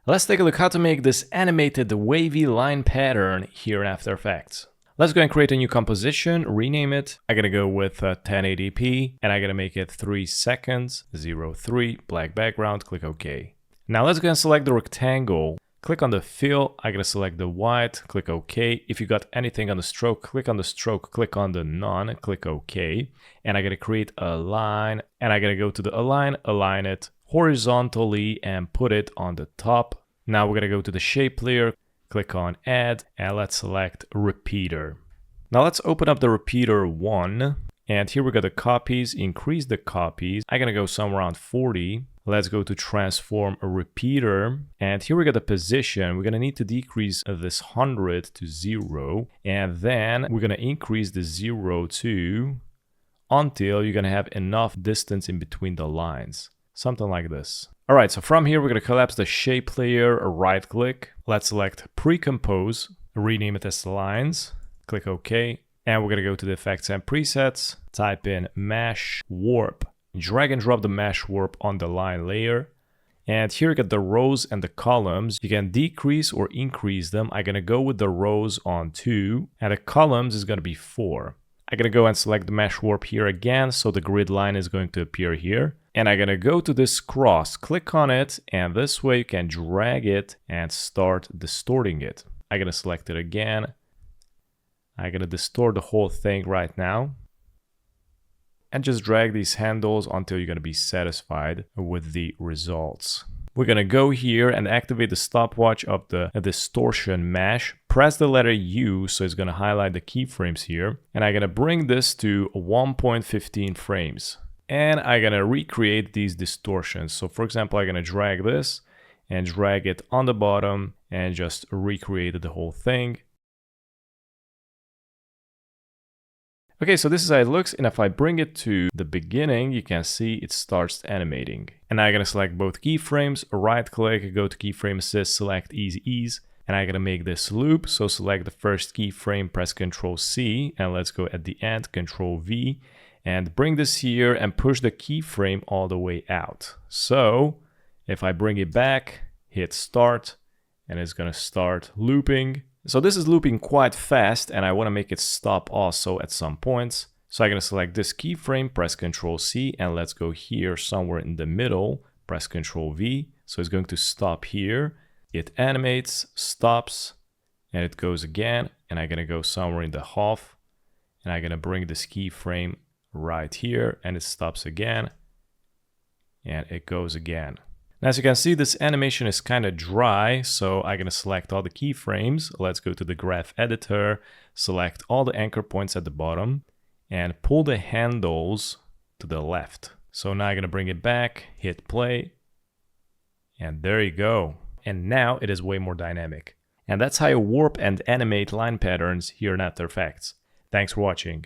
Let's take a look how to make this animated wavy line pattern here in After Effects. Let's go and create a new composition, rename it. I'm gonna go with 1080p and I'm gonna make it 3 seconds, 03, black background, click OK. Now let's go and select the rectangle. Click on the fill, I'm gonna select the white, click OK. If you got anything on the stroke, click on the stroke, click on the none, click OK. And I'm gonna create a line and I'm gonna go to the align, align it horizontally and put it on the top. Now we're gonna go to the shape layer, click on add and let's select repeater. Now let's open up the repeater 1 and here we got the copies, increase the copies. I'm gonna go somewhere around 40. Let's go to transform a repeater and here we got the position. We're gonna need to decrease this 100 to 0 and then we're gonna increase the 0 to until you're gonna have enough distance in between the lines. Something like this. All right, so from here, we're gonna collapse the shape layer, right click. Let's select pre-compose, rename it as lines, click OK. And we're gonna go to the effects and presets, type in mesh warp, drag and drop the mesh warp on the line layer. And here you got the rows and the columns. You can decrease or increase them. I'm gonna go with the rows on 2 and the columns is gonna be 4. I'm gonna go and select the mesh warp here again, so the grid line is going to appear here. And I'm gonna go to this cross, click on it, and this way you can drag it and start distorting it. I'm gonna select it again. I'm gonna distort the whole thing right now. And just drag these handles until you're gonna be satisfied with the results. We're gonna go here and activate the stopwatch of the distortion mesh. Press the letter U, so it's gonna highlight the keyframes here. And I'm gonna bring this to 1.15 frames. And I'm gonna recreate these distortions. So for example, I'm gonna drag this and drag it on the bottom and just recreate the whole thing. Okay, so this is how it looks, and if I bring it to the beginning, you can see it starts animating. And I'm gonna select both keyframes, right click, go to keyframe assist, select easy ease, and I'm gonna make this loop. So select the first keyframe, press Ctrl C, and let's go at the end, Ctrl V, and bring this here and push the keyframe all the way out. So if I bring it back, hit start, and it's gonna start looping. So this is looping quite fast and I want to make it stop also at some points. So I'm going to select this keyframe, press Ctrl C, and let's go here somewhere in the middle, press Ctrl V. So it's going to stop here. It animates, stops, and it goes again. And I'm going to go somewhere in the half and I'm going to bring this keyframe right here and it stops again and it goes again. As you can see, this animation is kind of dry, so I'm going to select all the keyframes. Let's go to the graph editor, select all the anchor points at the bottom, and pull the handles to the left. So now I'm going to bring it back, hit play, and there you go. And now it is way more dynamic. And that's how you warp and animate line patterns here in After Effects. Thanks for watching.